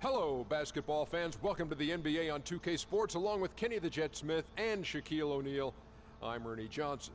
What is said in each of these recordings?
Hello, basketball fans. Welcome to the NBA on 2K Sports, along with Kenny the Jet Smith and Shaquille O'Neal. I'm Ernie Johnson.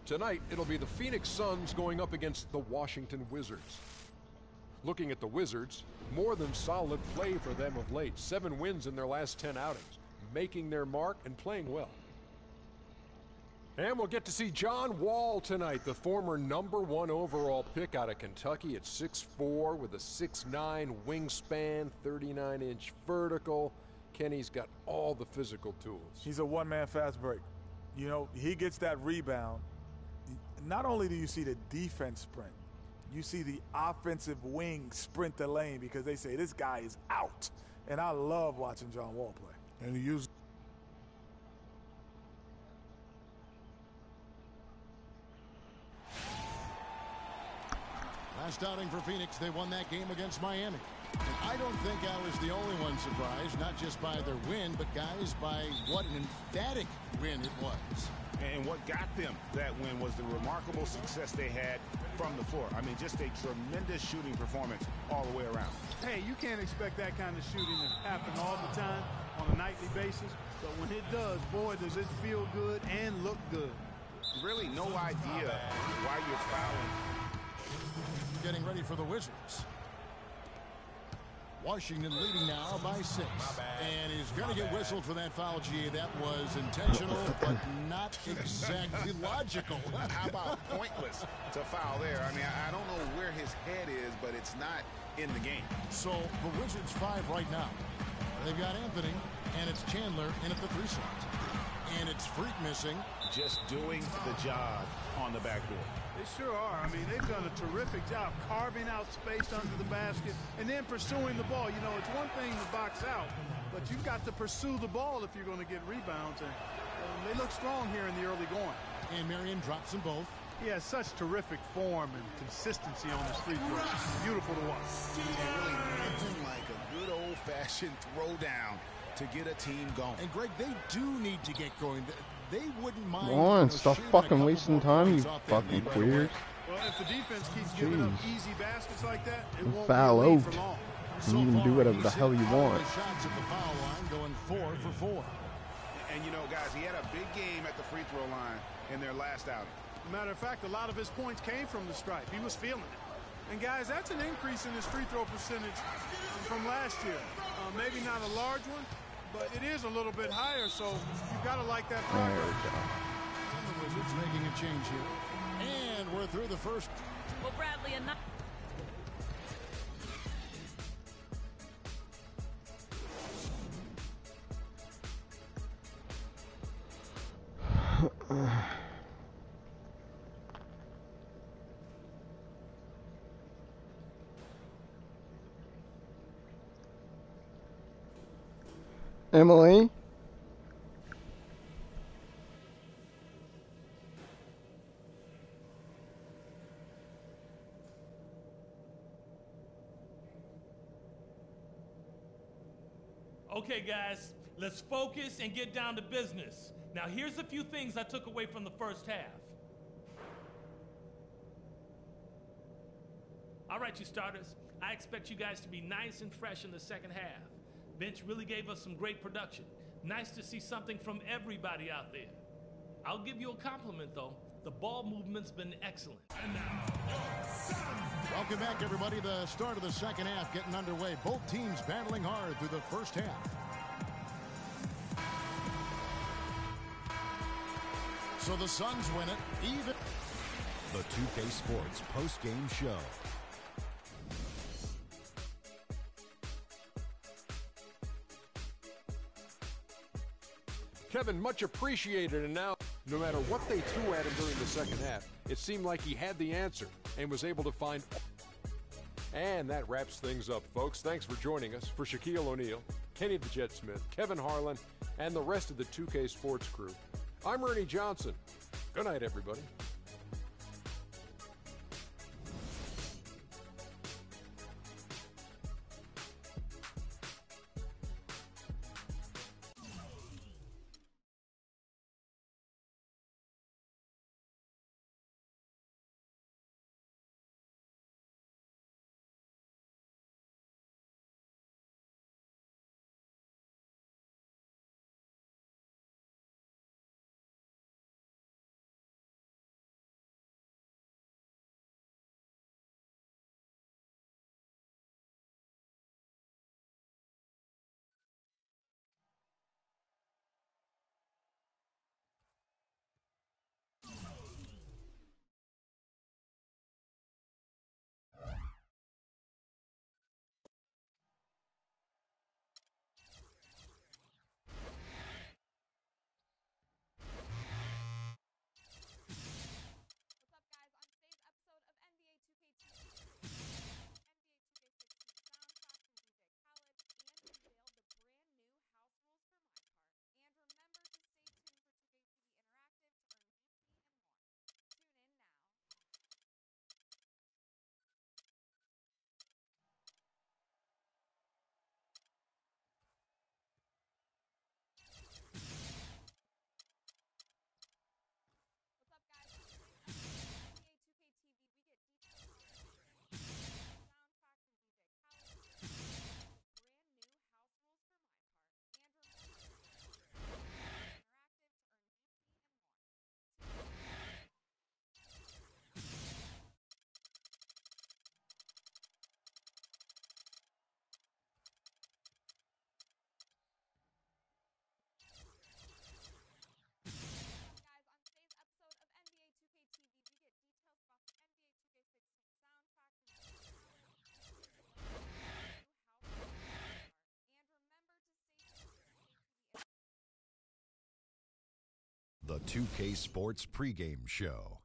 Tonight, it'll be the Phoenix Suns going up against the Washington Wizards. Looking at the Wizards, more than solid play for them of late. 7 wins in their last 10 outings, making their mark and playing well. And we'll get to see John Wall tonight, the former #1 overall pick out of Kentucky at 6'4", with a 6'9" wingspan, 39-inch vertical. Kenny's got all the physical tools. He's a one-man fast break. You know, he gets that rebound. Not only do you see the defense sprint, you see the offensive wing sprint the lane because they say this guy is out. And I love watching John Wall play. And he used last outing for Phoenix, they won that game against Miami. And I don't think I was the only one surprised, not just by their win, but guys, by what an emphatic win it was. And what got them that win was the remarkable success they had from the floor. I mean, just a tremendous shooting performance all the way around. Hey, you can't expect that kind of shooting to happen all the time on a nightly basis. But when it does, boy, does it feel good and look good. Really no idea why you're fouling. Getting ready for the Wizards. Washington leading now by 6. And he's going to get whistled for that foul, G. That was intentional, but not exactly logical. How about pointless to foul there? I mean, I don't know where his head is, but it's not in the game. So the Wizards 5 right now. They've got Anthony, and it's Chandler in at the 3 slot. And it's Freak missing. Just doing the job on the backboard. They sure are. I mean, they've done a terrific job carving out space under the basket and then pursuing the ball. You know, it's one thing to box out, but you've got to pursue the ball if you're going to get rebounds. And they look strong here in the early going. And Marion drops them both. He has such terrific form and consistency on his free throws. Beautiful to watch. And really nothing like a good old-fashioned throwdown to get a team going. And Greg, they do need to get going. They wouldn't mind. Come on, stop fucking wasting time, you fucking queers. Well, if the defense keeps giving up easy baskets like that, it won't foul be a lead out. for long. You can do whatever the hell you want. Shots at the foul line, going 4 for 4. And you know, guys, he had a big game at the free throw line in their last outing. Matter of fact, a lot of his points came from the stripe. He was feeling it. And guys, that's an increase in his free throw percentage from last year. Maybe not a large one, but it is a little bit higher, so you've got to like that progress. And the Wizards making a change here. And we're through the first. Well, Bradley, and Emily? Okay, guys, let's focus and get down to business. Now, here's a few things I took away from the first half. All right, you starters, I expect you guys to be nice and fresh in the second half. Bench really gave us some great production. Nice to see something from everybody out there. I'll give you a compliment, though. The ball movement's been excellent. Welcome back, everybody. The start of the second half getting underway. Both teams battling hard through the first half. So the Suns win it, even. The 2K Sports post-game show. Kevin, much appreciated, and now, no matter what they threw at him during the second half, it seemed like he had the answer and was able to find. And that wraps things up, folks. Thanks for joining us. For Shaquille O'Neal, Kenny the Jet Smith, Kevin Harlan, and the rest of the 2K Sports crew, I'm Ernie Johnson. Good night, everybody. 2K Sports pregame show.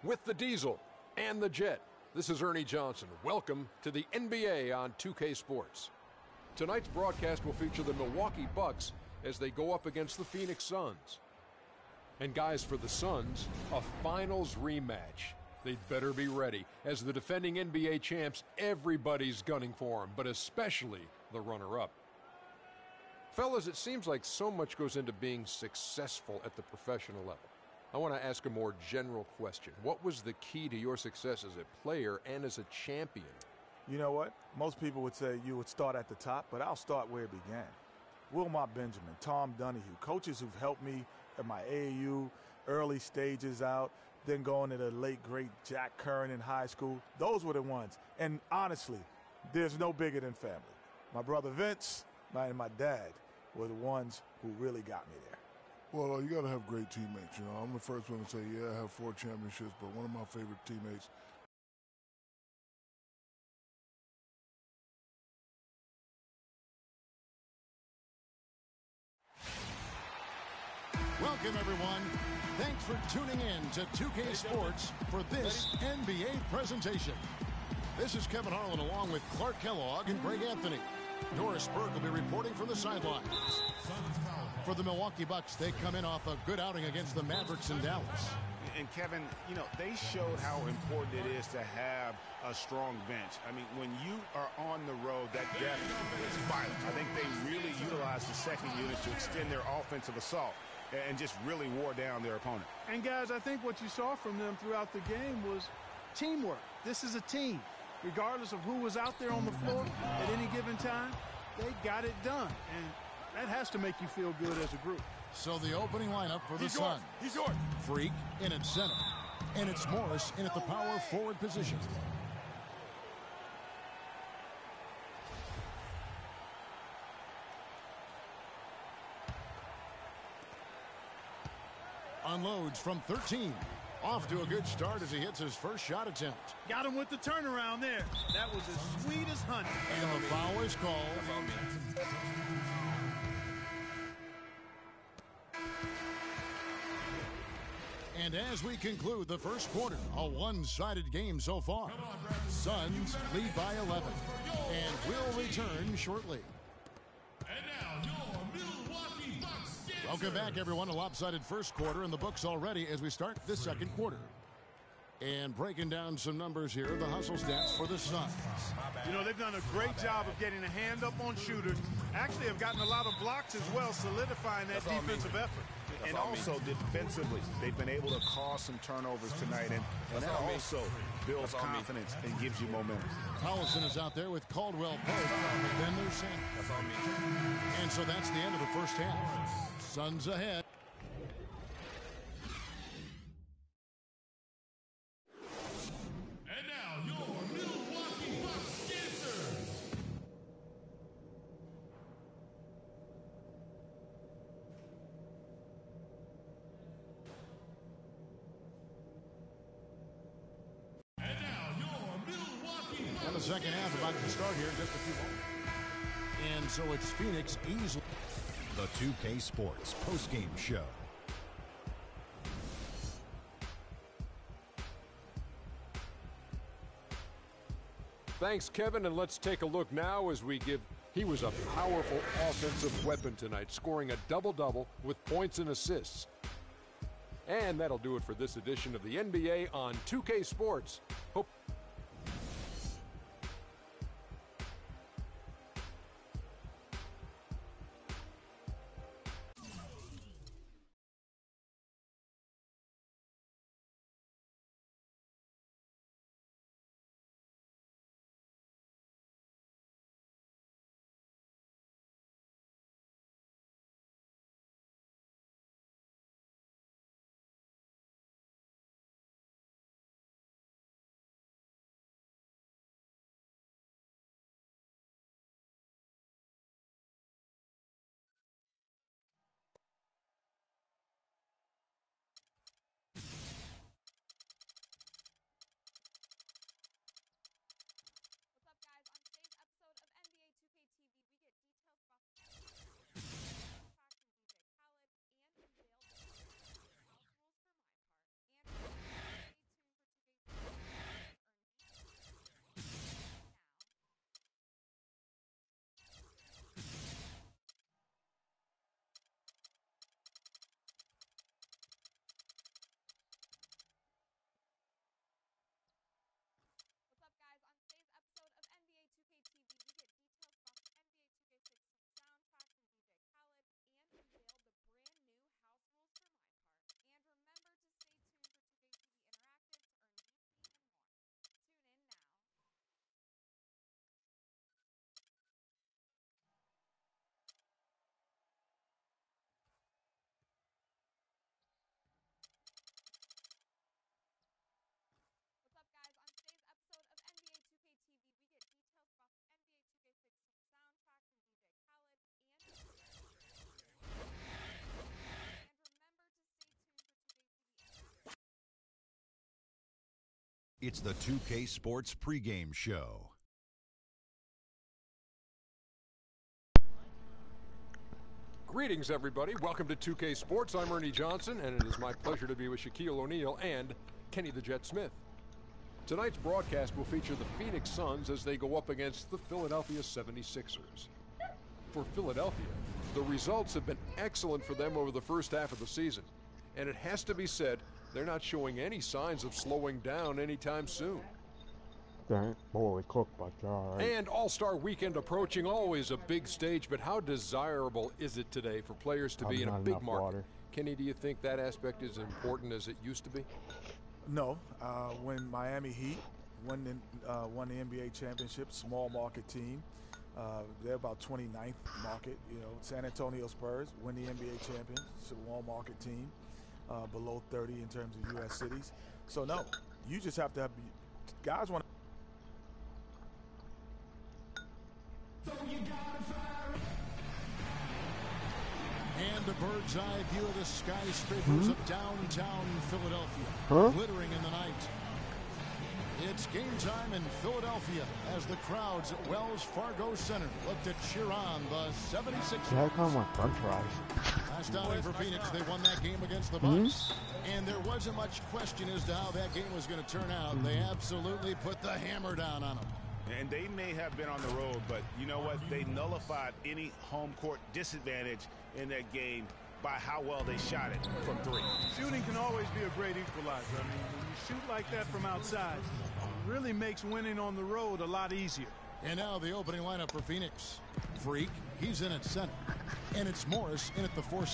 With the Diesel and the Jet, this is Ernie Johnson. Welcome to the NBA on 2K Sports. Tonight's broadcast will feature the Milwaukee Bucks as they go up against the Phoenix Suns. And guys, for the Suns, a finals rematch. They'd better be ready. As the defending NBA champs, everybody's gunning for them, but especially the runner-up. Fellas, it seems like so much goes into being successful at the professional level. I want to ask a more general question. What was the key to your success as a player and as a champion? You know what? Most people would say you would start at the top, but I'll start where it began. Wilmot Benjamin, Tom Donahue, coaches who've helped me at my AAU, early stages out, then going to the late, great Jack Curran in high school. Those were the ones. And honestly, there's no bigger than family. My brother Vince and my dad were the ones who really got me there. Well, you got to have great teammates. You know, I'm the first one to say, yeah, I have 4 championships, but one of my favorite teammates. Welcome, everyone. Thanks for tuning in to 2K Sports for this NBA presentation. This is Kevin Harlan along with Clark Kellogg and Greg Anthony. Doris Burke will be reporting from the sidelines. For the Milwaukee Bucks, they come in off a good outing against the Mavericks in Dallas. And Kevin, you know, they showed how important it is to have a strong bench. I mean, when you are on the road, that depth is vital. I think they really utilized the second unit to extend their offensive assault and just really wore down their opponent. And guys, I think what you saw from them throughout the game was teamwork. This is a team. Regardless of who was out there on the floor at any given time, they got it done. And that has to make you feel good as a group. So the opening lineup for the Suns. He's yours. Freak in at center. And it's Morris in at the power forward position. Unloads from 13. Off to a good start as he hits his first shot attempt. Got him with the turnaround there. That was as sweet as honey. And the foul is called. And as we conclude the first quarter, a one-sided game so far. Suns lead by 11. And we'll return shortly. Welcome back, everyone. A lopsided first quarter in the books already as we start this second quarter. And breaking down some numbers here, the hustle stats for the Suns. You know, they've done a great job of getting a hand up on shooters. Actually have gotten a lot of blocks as well, solidifying that defensive effort. And also defensively, they've been able to cause some turnovers tonight, and that also builds confidence and gives you momentum. Collison is out there with Caldwell Pope. Then there's Sam. And so that's the end of the first half. Suns ahead. And now your Milwaukee Bucks dancers. And now your Milwaukee Bucks. And the second half about to start here in just a few moments. And so it's Phoenix easily. The 2K Sports postgame show. Thanks, Kevin, and let's take a look now as we give. He was a powerful offensive weapon tonight, scoring a double-double with points and assists. And that'll do it for this edition of the NBA on 2K Sports. Hope It's the 2K Sports pregame show. Greetings, everybody. Welcome to 2K Sports. I'm Ernie Johnson, and it is my pleasure to be with Shaquille O'Neal and Kenny the Jet Smith. Tonight's broadcast will feature the Phoenix Suns as they go up against the Philadelphia 76ers. For Philadelphia, the results have been excellent for them over the first half of the season, and it has to be said they're not showing any signs of slowing down anytime soon. Boy, cooked, but all right. And All-Star Weekend approaching, always a big stage, but how desirable is it today for players to be in a big market? Water. Kenny, do you think that aspect is as important as it used to be? No. When Miami Heat won the NBA championship, small market team, they're about 29th market. You know, San Antonio Spurs win the NBA championship, small market team, below 30 in terms of U.S. cities. So no, you just have to have guys want. And a bird's eye view of the skyscrapers of downtown Philadelphia, glittering in the night. It's game time in Philadelphia as the crowds at Wells Fargo Center look to cheer on the 76ers. Yeah, I kind of want french fries. Last outing for Phoenix, they won that game against the Bucks. And there wasn't much question as to how that game was going to turn out. They absolutely put the hammer down on them. And they may have been on the road, but you know what? They nullified any home court disadvantage in that game by how well they shot it from three. Shooting can always be a great equalizer. I mean, when you shoot like that from outside, it really makes winning on the road a lot easier. And now the opening lineup for Phoenix. Freak, he's in at center. And it's Morris in at the 4.